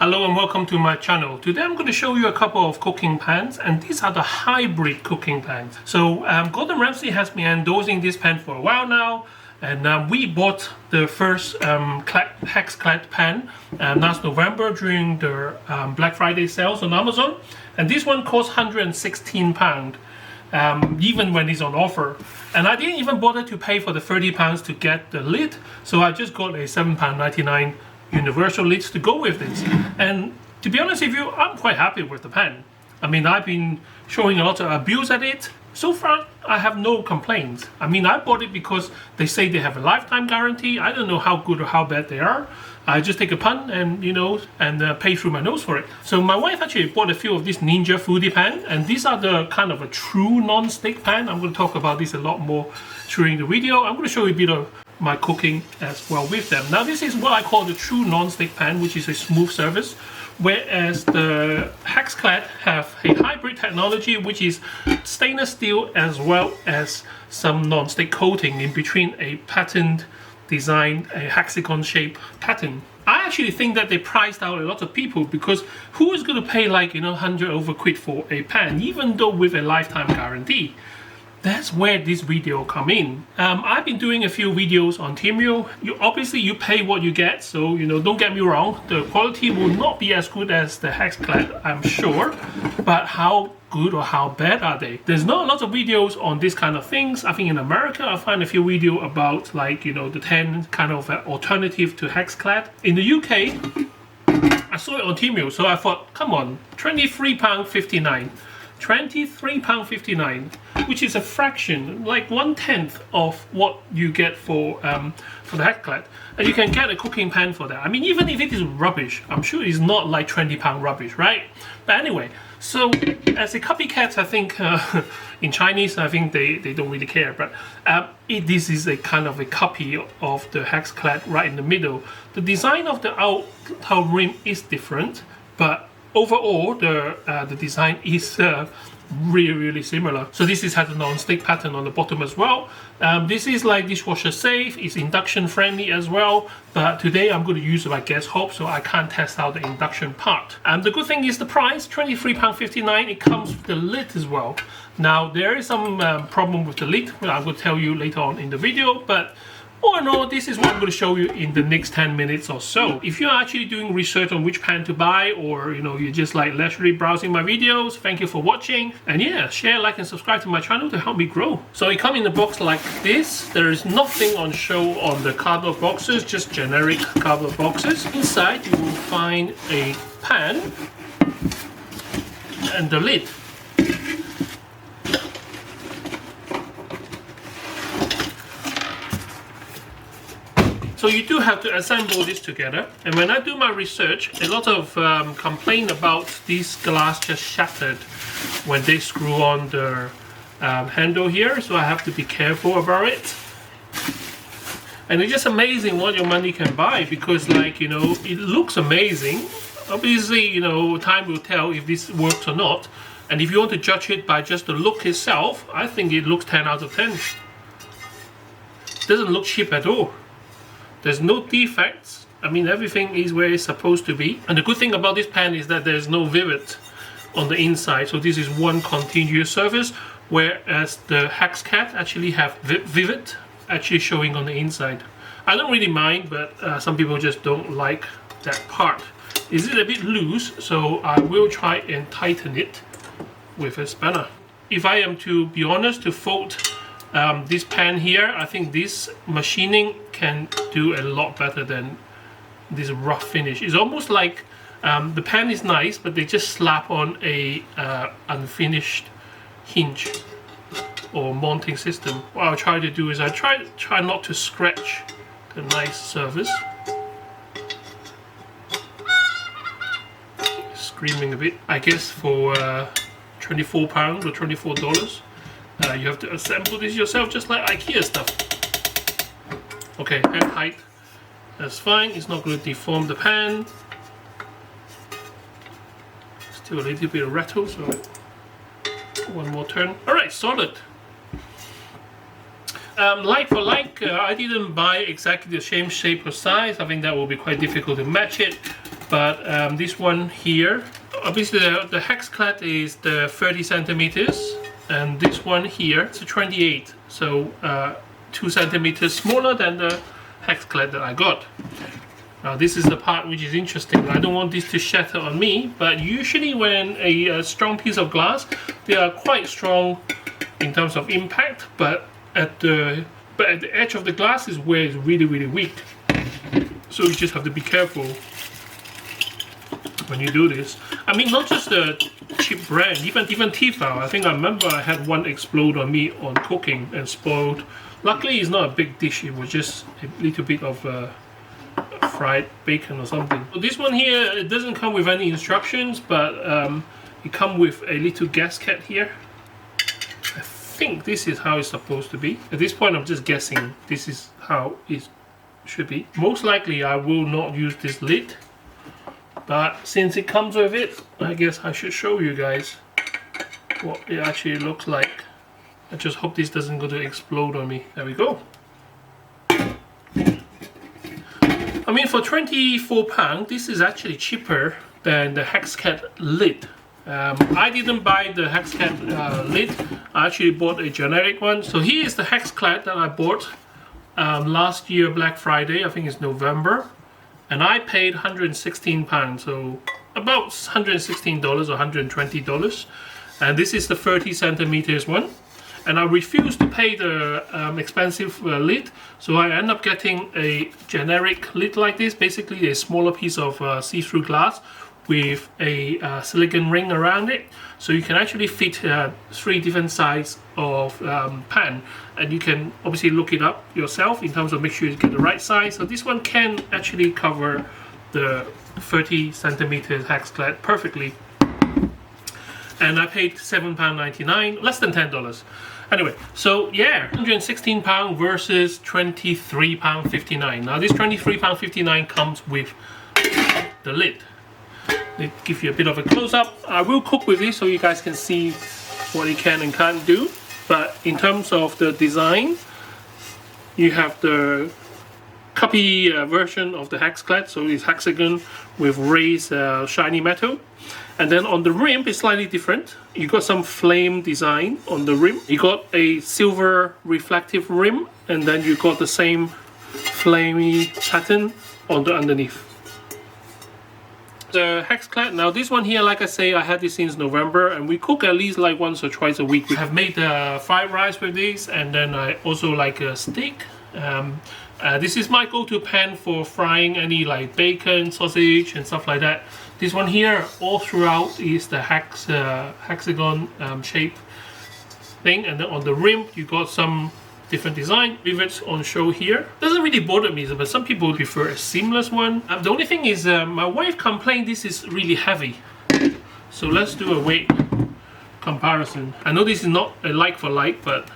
Hello and welcome to my channel. Today I'm going to show you a couple of cooking pans, and these are the hybrid cooking pans. So Gordon Ramsay has been endorsing this pan for a while now, and we bought the first Hexclad pan last November during the Black Friday sales on Amazon, and this one cost £116. Even when it's on offer, and I didn't even bother to pay for the £30 to get the lid, so I just got a £7.99 universal lids to go with this. And to be honest with you, I'm quite happy with the pan. I mean, I've been showing a lot of abuse at it. So far, I have no complaints. I mean, I bought it because they say they have a lifetime guarantee. I don't know how good or how bad they are. I just take a punt and, pay through my nose for it. So my wife actually bought a few of these Ninja Foodie pan, and these are the kind of a true non-stick pan. I'm going to talk about this a lot more during the video. I'm going to show you a bit of my cooking as well with them. Now, this is what I call the true non-stick pan, which is a smooth surface, whereas the Hexclad have a hybrid technology, which is stainless steel as well as some non-stick coating in between, a patterned design, a hexagon shape pattern. I actually think that they priced out a lot of people, because who is going to pay like 100 over quid for a pan, even though with a lifetime guarantee? That's where this video come in. I've been doing a few videos on TEMU. Obviously you pay what you get, so don't get me wrong, the quality will not be as good as the Hexclad, I'm sure, but how good or how bad are they? There's not a lot of videos on this kind of things. I think in America I find a few videos about the 10 kind of alternative to Hexclad. In the UK I saw it on TEMU, so I thought, come on, £23.59. £23.59, which is a fraction, like 1/10 of what you get for the Hexclad, and you can get a cooking pan for that. I mean, even if it is rubbish, I'm sure it's not like £20 rubbish, right? But anyway, so as a copycat, I think in Chinese, I think they don't really care, but this is a kind of a copy of the Hexclad right in the middle. The design of the outer rim is different, but overall, the design is really similar. So this has a non-stick pattern on the bottom as well. This is like dishwasher safe, it's induction friendly as well, but today I'm going to use my gas hob, so I can't test out the induction part. The good thing is the price, £23.59, it comes with the lid as well. Now there is some problem with the lid, I'm going to tell you later on in the video, but all in all, this is what I'm going to show you in the next 10 minutes or so. If you're actually doing research on which pan to buy, or you're just like leisurely browsing my videos, thank you for watching. And yeah, share, like and subscribe to my channel to help me grow. So it comes in a box like this. There is nothing on show on the cardboard boxes, just generic cardboard boxes. Inside you will find a pan and the lid. So you do have to assemble this together, and when I do my research, a lot of complain about this glass just shattered when they screw on the handle here, so I have to be careful about it. And it's just amazing what your money can buy, because it looks amazing. Obviously, time will tell if this works or not, and if you want to judge it by just the look itself, I think it looks 10 out of 10. It doesn't look cheap at all. There's no defects. I mean, everything is where it's supposed to be. And the good thing about this pan is that there's no rivet on the inside. So this is one continuous surface, whereas the Hexclad actually have rivet actually showing on the inside. I don't really mind, but some people just don't like that part. Is it a bit loose? So I will try and tighten it with a spanner. If I am to be honest, to fold this pan here, I think this machining can do a lot better than this rough finish. It's almost like the pan is nice, but they just slap on a unfinished hinge or mounting system. What I'll try to do is I try not to scratch the nice surface. Screaming a bit. I guess for £24 or $24. You have to assemble this yourself, just like IKEA stuff. Okay, head height, that's fine. It's not going to deform the pan. Still a little bit of rattle, so one more turn. Alright, solid. Like for like, I didn't buy exactly the same shape or size. I think that will be quite difficult to match it. But this one here, obviously the Hexclad is the 30 centimeters, and this one here is a 28, so 2 centimeters smaller than the Hexclad that I got. Now this is the part which is interesting. I don't want this to shatter on me, but usually when a strong piece of glass, they are quite strong in terms of impact, but at the edge of the glass is where it's really, really weak. So you just have to be careful when you do this. I mean, not just the cheap brand, even TEMU. I think I remember I had one explode on me on cooking and spoiled. Luckily, it's not a big dish. It was just a little bit of fried bacon or something. So this one here, it doesn't come with any instructions, but it comes with a little gasket here. I think this is how it's supposed to be. At this point, I'm just guessing this is how it should be. Most likely, I will not use this lid. But since it comes with it, I guess I should show you guys what it actually looks like. I just hope this doesn't go to explode on me. There we go. I mean, for £24, this is actually cheaper than the Hexclad lid. I didn't buy the Hexclad lid. I actually bought a generic one. So here is the Hexclad that I bought last year Black Friday. I think it's November. And I paid £116, so about $116 or $120. And this is the 30 centimeters one. And I refused to pay the expensive lid, so I end up getting a generic lid like this. Basically a smaller piece of see-through glass with a silicone ring around it. So you can actually fit 3 different sizes of pan, and you can obviously look it up yourself in terms of make sure you get the right size. So this one can actually cover the 30 centimeters Hexclad perfectly. And I paid £7.99, less than $10. Anyway, so yeah, £116 versus £23.59. Now this £23.59 comes with the lid. It gives you a bit of a close-up. I will cook with this so you guys can see what it can and can't do. But in terms of the design, you have the copy version of the Hexclad, so it's hexagon with raised shiny metal. And then on the rim, it's slightly different. You got some flame design on the rim. You got a silver reflective rim, and then you got the same flamey pattern on the underneath. The Hexclad, now this one here, like I say, I had this since November, and we cook at least like once or twice a week. We have made fried rice with this, and then I also like a steak. This is my go-to pan for frying any like bacon, sausage, and stuff like that. This one here, all throughout, is the hexagon shape thing, and then on the rim you got some different design. Rivets on show here. Doesn't really bother me, but some people prefer a seamless one. The only thing is, my wife complained this is really heavy. So let's do a weight comparison. I know this is not a like for like, but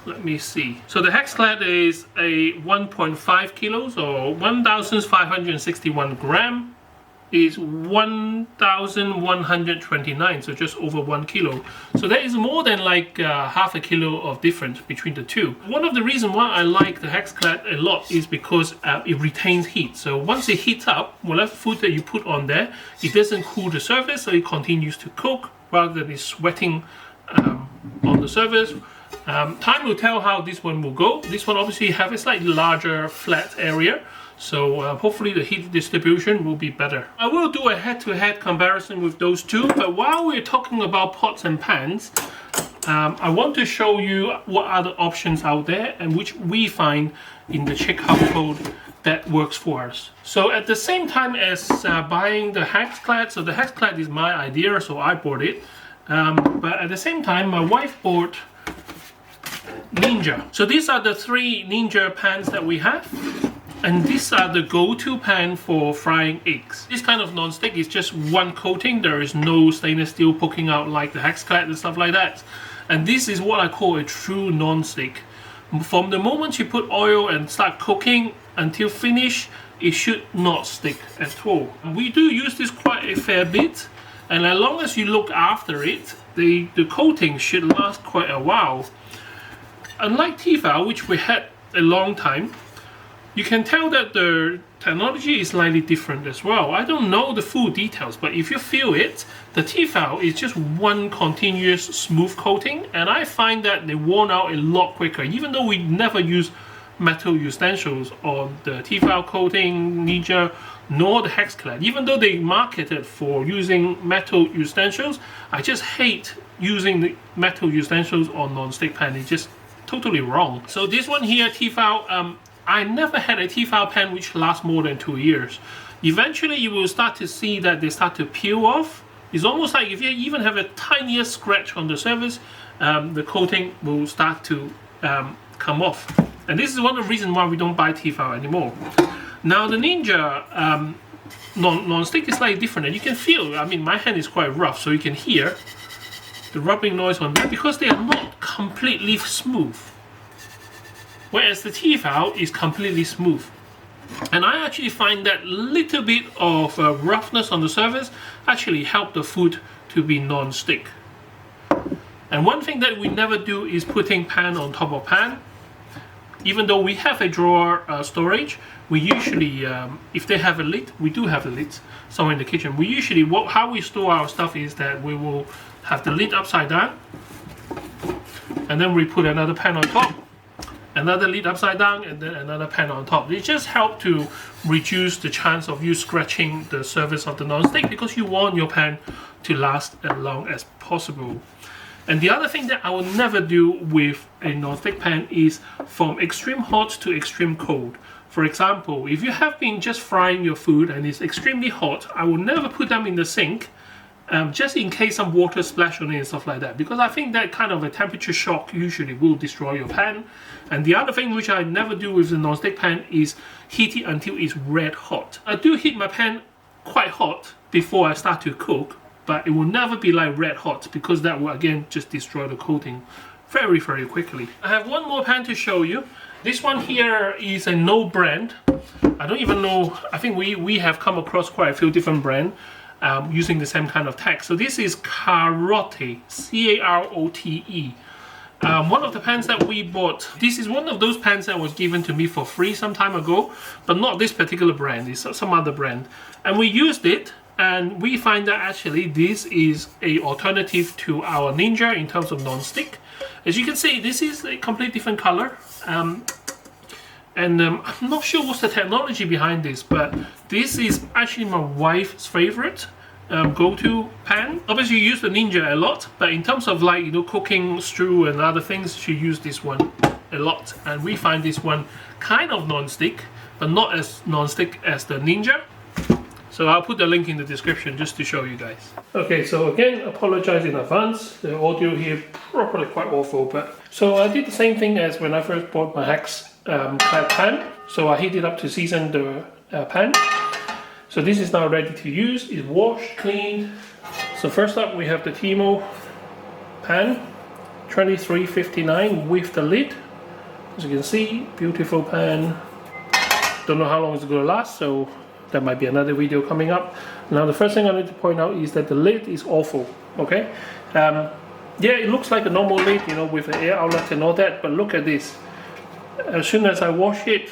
let me see. So the Hexclad is a 1.5 kilos or 1,561 gram. Is 1,129, so just over 1 kilo. So there is more than like half a kilo of difference between the two. One of the reasons why I like the Hexclad a lot is because it retains heat. So once it heats up, whatever food that you put on there, it doesn't cool the surface, so it continues to cook rather than it's sweating on the surface. Time will tell how this one will go. This one obviously have a slightly larger flat area, so hopefully the heat distribution will be better. I will do a head-to-head comparison with those two, but while we're talking about pots and pans, I want to show you what other options out there and which we find in the Chik household that works for us. So at the same time as buying the Hexclad, so the Hexclad is my idea, so I bought it, but at the same time my wife bought Ninja. So these are the 3 Ninja pans that we have. And these are the go-to pan for frying eggs. This kind of non-stick is just one coating. There is no stainless steel poking out like the Hexclad and stuff like that. And this is what I call a true non-stick. From the moment you put oil and start cooking until finish, it should not stick at all. We do use this quite a fair bit, and as long as you look after it, the coating should last quite a while. Unlike TEMU, which we had a long time, you can tell that the technology is slightly different as well. I don't know the full details, but if you feel it, the Tefal is just one continuous smooth coating, and I find that they worn out a lot quicker. Even though we never use metal utensils on the Tefal coating, Ninja, nor the Hexclad. Even though they marketed for using metal utensils, I just hate using the metal utensils on non-stick pan. It's just totally wrong. So this one here, Tefal, I never had a Tefal pan which lasts more than 2 years. Eventually you will start to see that they start to peel off. It's almost like if you even have a tiniest scratch on the surface, the coating will start to come off. And this is one of the reasons why we don't buy Tefal anymore. Now the Ninja non-stick is slightly different, and you can feel, I mean, my hand is quite rough, so you can hear the rubbing noise on that because they are not completely smooth. Whereas the Tefal is completely smooth. And I actually find that little bit of roughness on the surface actually help the food to be non-stick. And one thing that we never do is putting pan on top of pan. Even though we have a drawer storage, we usually, if they have a lid, we do have a lid somewhere in the kitchen. We usually, how we store our stuff is that we will have the lid upside down, and then we put another pan on top, another lid upside down, and then another pan on top. It just helps to reduce the chance of you scratching the surface of the non-stick because you want your pan to last as long as possible. And the other thing that I will never do with a non-stick pan is from extreme hot to extreme cold. For example, if you have been just frying your food and it's extremely hot, I will never put them in the sink just in case some water splash on it and stuff like that, because I think that kind of a temperature shock usually will destroy your pan. And the other thing which I never do with the non-stick pan is heat it until it's red hot. I do heat my pan quite hot before I start to cook, but it will never be like red hot because that will again just destroy the coating very quickly. I have one more pan to show you. This one here is a no brand. I don't even know, I think we have come across quite a few different brands using the same kind of text. So this is Carote, C-A-R-O-T-E. One of the pans that we bought, this is one of those pans that was given to me for free some time ago, but not this particular brand, it's some other brand. And we used it, and we find that actually this is a alternative to our Ninja in terms of non-stick. As you can see, this is a completely different color. I'm not sure what's the technology behind this, but this is actually my wife's favorite go-to pan. Obviously you use the Ninja a lot, but in terms of like, you know, cooking stew and other things, she used this one a lot. And we find this one kind of non-stick, but not as non-stick as the Ninja. So I'll put the link in the description just to show you guys. Okay, so again, apologize in advance. The audio here probably quite awful, but so I did the same thing as when I first bought my Hexclad pan. So I heat it up to season the pan. So this is now ready to use. It's washed, cleaned. So first up we have the TEMU pan, 2359 with the lid. As you can see, beautiful pan. Don't know how long it's going to last, so that might be another video coming up. Now the first thing I need to point out is that the lid is awful, okay? Yeah, it looks like a normal lid, you know, with an air outlet and all that, but look at this. As soon as I wash it,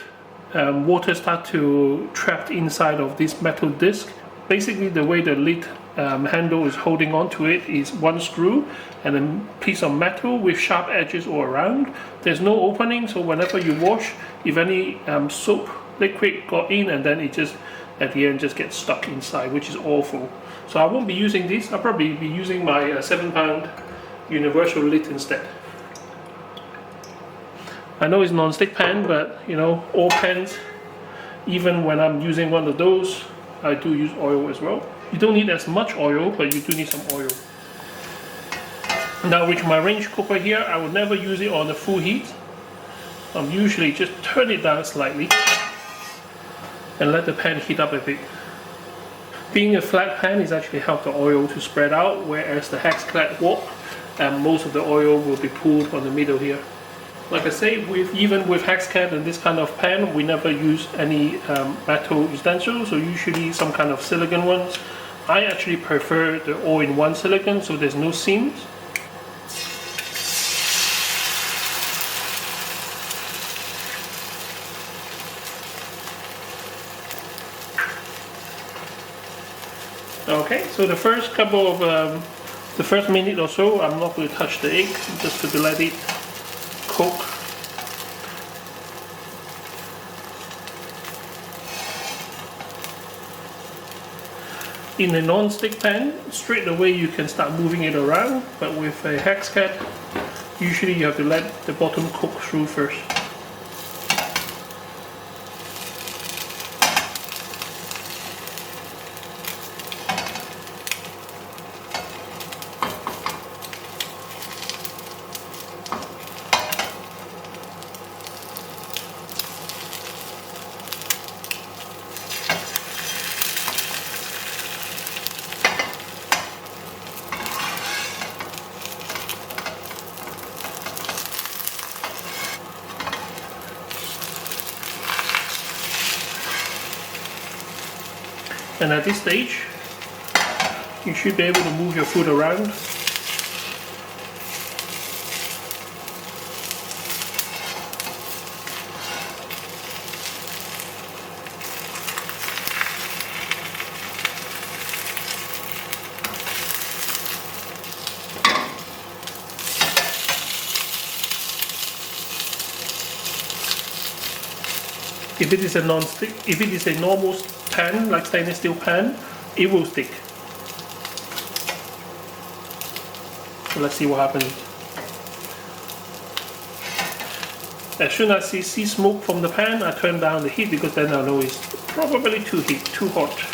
water starts to trap inside of this metal disc. Basically the way the lid handle is holding on to it is one screw and a piece of metal with sharp edges all around. There's no opening, so whenever you wash, if any soap liquid got in, and then it just at the end just gets stuck inside, which is awful. So I won't be using this. I'll probably be using my 7-pound universal lid instead. I know it's non-stick pan, but you know, all pans, even when I'm using one of those, I do use oil as well. You don't need as much oil, but you do need some oil. Now with my range cooker here, I would never use it on the full heat. I'm usually just turn it down slightly and let the pan heat up a bit. Being a flat pan is actually help the oil to spread out, whereas the Hexclad wok, most of the oil will be pooled on the middle here. Like I say, even with Hexclad and this kind of pan, we never use any metal utensils, so usually some kind of silicone ones. I actually prefer the all-in-one silicone, so there's no seams. Okay, so the first couple of the first minute or so, I'm not going to touch the egg, just to let it cook. In a non-stick pan, straight away you can start moving it around, but with a Hexclad, usually you have to let the bottom cook through first. And at this stage, you should be able to move your food around. If it is a non-stick, if it is a normal pan, like stainless steel pan, it will stick. So let's see what happens. As soon as I see smoke from the pan, I turn down the heat because then I know it's probably too hot.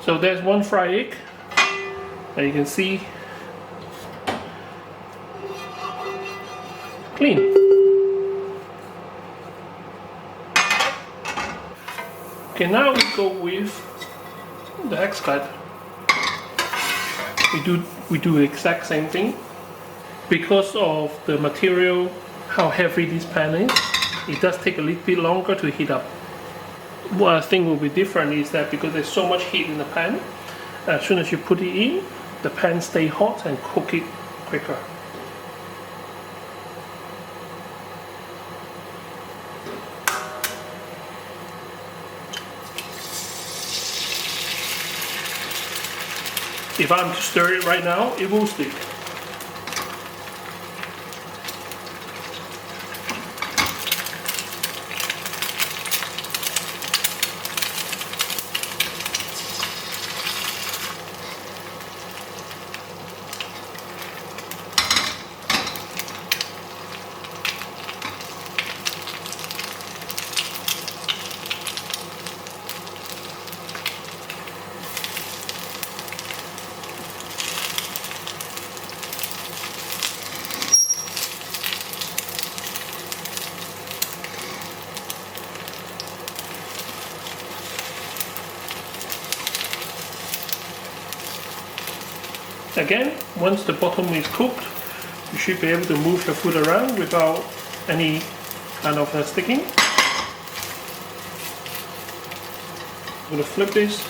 So there's one fried egg, and you can see clean. Okay, now we go with the Hexclad. We do the exact same thing. Because of the material, how heavy this pan is, it does take a little bit longer to heat up. What I think will be different is that because there's so much heat in the pan, as soon as you put it in, the pan stays hot and cook it quicker. If I'm to stir it right now, it will stick. Again, once the bottom is cooked, you should be able to move your food around without any kind of sticking. I'm going to flip this.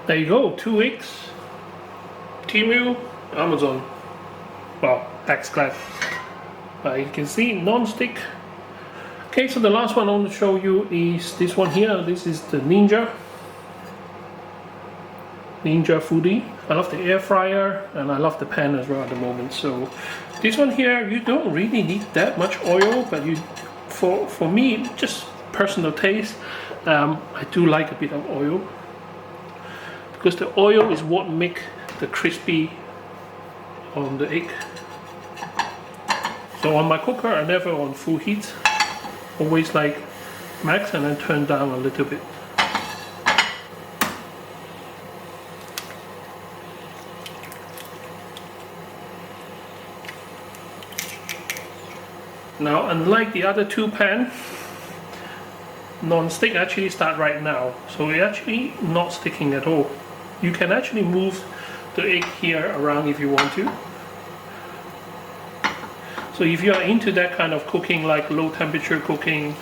There you go, 2 weeks. TEMU, Amazon. Well, Hexclad. You can see non-stick. Okay, so the last one I want to show you is this one here. This is the Ninja Foodie. I love the air fryer and I love the pan as well at the moment. So this one here, you don't really need that much oil, but you, for me, just personal taste, I do like a bit of oil. Because the oil is what makes the crispy on the egg. So on my cooker, I never on full heat, always like max and then turn down a little bit. Now, unlike the other two pans, non-stick actually start right now, so it's actually not sticking at all. You can actually move the egg here around if you want to. So if you are into that kind of cooking, like low temperature cooking,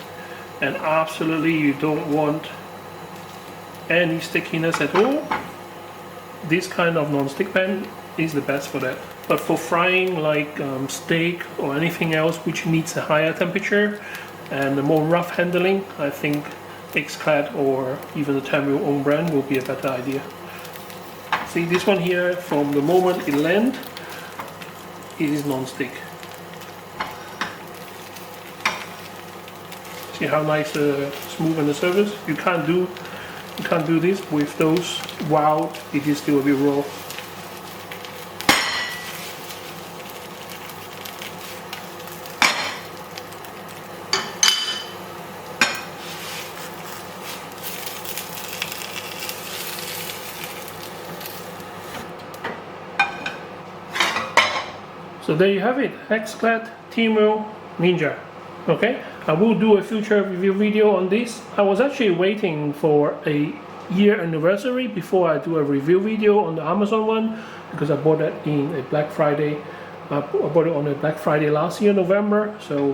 and absolutely you don't want any stickiness at all, this kind of non-stick pan is the best for that. But for frying like steak or anything else which needs a higher temperature and a more rough handling, I think Hexclad or even the TEMU own brand will be a better idea. See, this one here, from the moment it lands, it is non-stick. See how nice, smooth on the surface. You can't do this with those wild. It is still a bit raw. So there you have it, Hexclad TEMU Ninja. Okay, I will do a future review video on this. I was actually waiting for a year anniversary before I do a review video on the Amazon one, because I bought it in a Black Friday. I bought it on a Black Friday last year, November. So,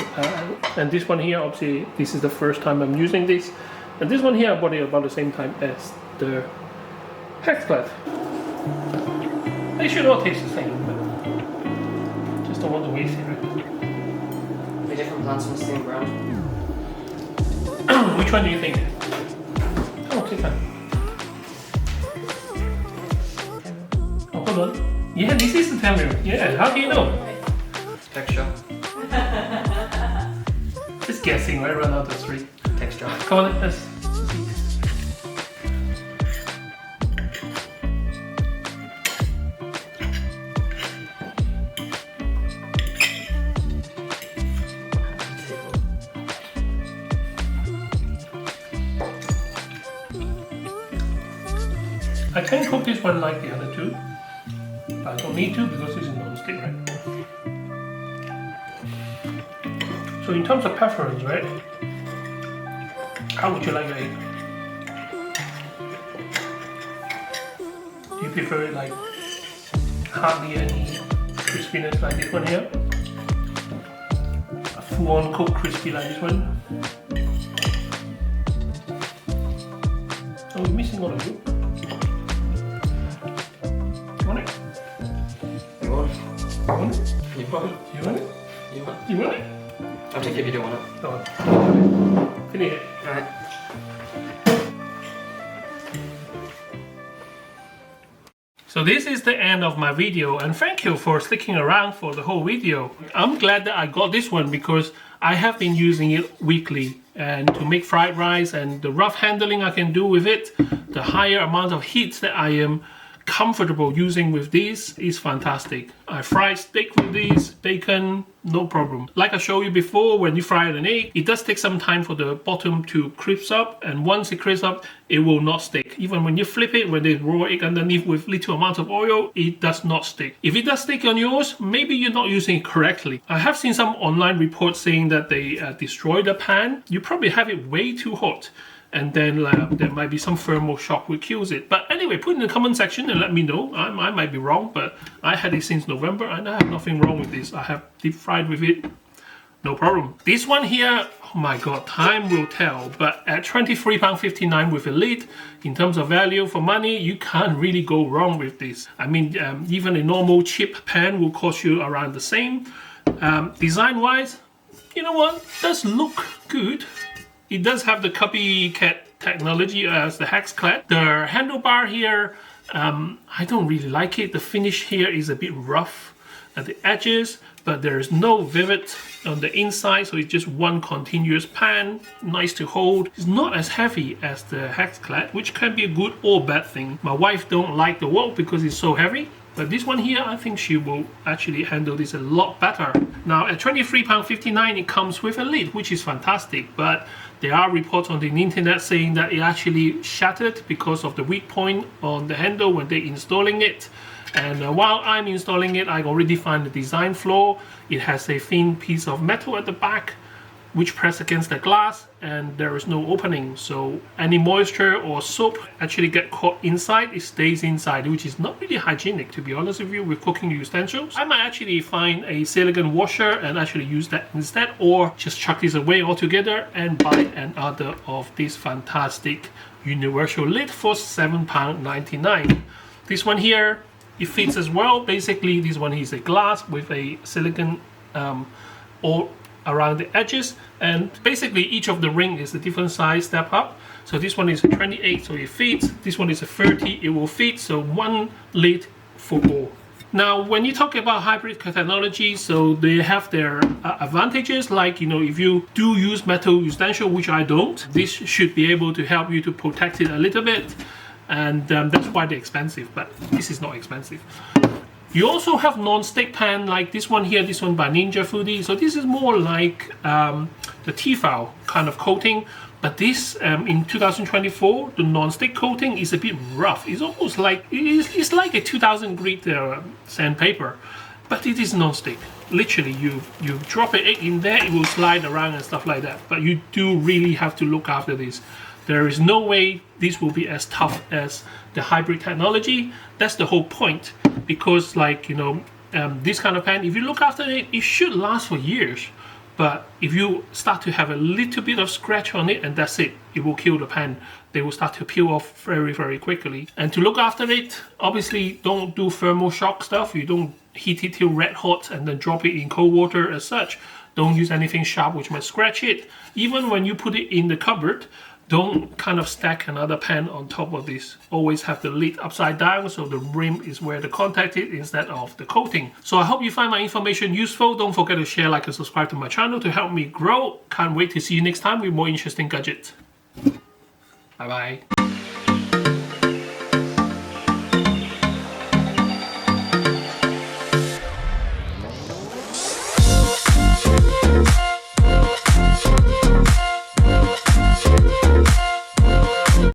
and this one here, obviously, this is the first time I'm using this. And this one here, I bought it about the same time as the Hexclad. They should all taste the same. Don't want to waste it, right? The different plants from the same ground. Which one do you think? Oh, take that. Oh, hold on. Yeah, this is the TEMU. Yeah, how do you know? Texture. Just guessing, right? Run out of three. Texture. Come on, let's see. I can cook this one like the other two, but I don't need to because this is non-stick, right? So in terms of preference, right? How would you like your egg? Do you prefer it like hardly any crispiness like this one here? A full-on cooked crispy like this one? Oh, we're missing all of you. You want it? You want it? You want it? You want it? You want it? You want it? I'll take it if you don't want it. No. Finish it. Alright. So this is the end of my video, and thank you for sticking around for the whole video. I'm glad that I got this one because I have been using it weekly, and to make fried rice and the rough handling I can do with it, the higher amount of heat that I am comfortable using with these is fantastic. I fry steak with these, bacon, no problem. Like I showed you before, when you fry an egg, it does take some time for the bottom to crisp up, and once it crisps up, it will not stick. Even when you flip it, when there's raw egg underneath with little amount of oil, it does not stick. If it does stick on yours, maybe you're not using it correctly. I have seen some online reports saying that they destroy the pan. You probably have it way too hot, and then there might be some thermal shock which kills it. But anyway, put in the comment section and let me know. I might be wrong, but I had it since November and I have nothing wrong with this. I have deep fried with it, no problem. This one here, oh my god, time will tell. But at £23.59 with a lid, in terms of value for money, you can't really go wrong with this. I mean, even a normal cheap pan will cost you around the same. Design-wise, you know what, does look good. It does have the copycat technology as the Hexclad. The handlebar here, I don't really like it. The finish here is a bit rough at the edges, but there is no vivid on the inside, so it's just one continuous pan, nice to hold. It's not as heavy as the Hexclad, which can be a good or bad thing. My wife don't like the wok because it's so heavy. But this one here, I think she will actually handle this a lot better. Now at £23.59 it comes with a lid, which is fantastic, but there are reports on the internet saying that it actually shattered because of the weak point on the handle when they're installing it. And while I'm installing it, I already find the design flaw. It has a thin piece of metal at the back which press against the glass, and there is no opening, so any moisture or soap actually get caught inside, it stays inside, which is not really hygienic, to be honest with you, with cooking utensils. I might actually find a silicone washer and actually use that instead, or just chuck this away altogether and buy another of this fantastic universal lid for £7.99. This one here, it fits as well. Basically, this one is a glass with a silicone all around the edges, and basically each of the ring is a different size step up. So this one is a 28, so it fits. This one is a 30, it will fit. So one lid for all. Now, when you talk about hybrid technology, so they have their advantages, like, you know, if you do use metal utensil, which I don't, this should be able to help you to protect it a little bit, and that's why they're expensive, but this is not expensive. You also have non-stick pan like this one here, this one by Ninja Foodie. So this is more like the Tefal kind of coating, but this in 2024, the non-stick coating is a bit rough. It's almost like, it's like a 2000 grit sandpaper, but it is non-stick. Literally, you drop an egg in there, it will slide around and stuff like that. But you do really have to look after this. There is no way this will be as tough as the hybrid technology. That's the whole point, because, like, you know, this kind of pan, if you look after it, it should last for years. But if you start to have a little bit of scratch on it, and that's it, it will kill the pan. They will start to peel off very, very quickly. And to look after it, obviously don't do thermal shock stuff. You don't heat it till red hot and then drop it in cold water as such. Don't use anything sharp which might scratch it. Even when you put it in the cupboard, don't kind of stack another pan on top of this. Always have the lid upside down, so the rim is where the contact is instead of the coating. So I hope you find my information useful. Don't forget to share, like, and subscribe to my channel to help me grow. Can't wait to see you next time with more interesting gadgets. Bye bye.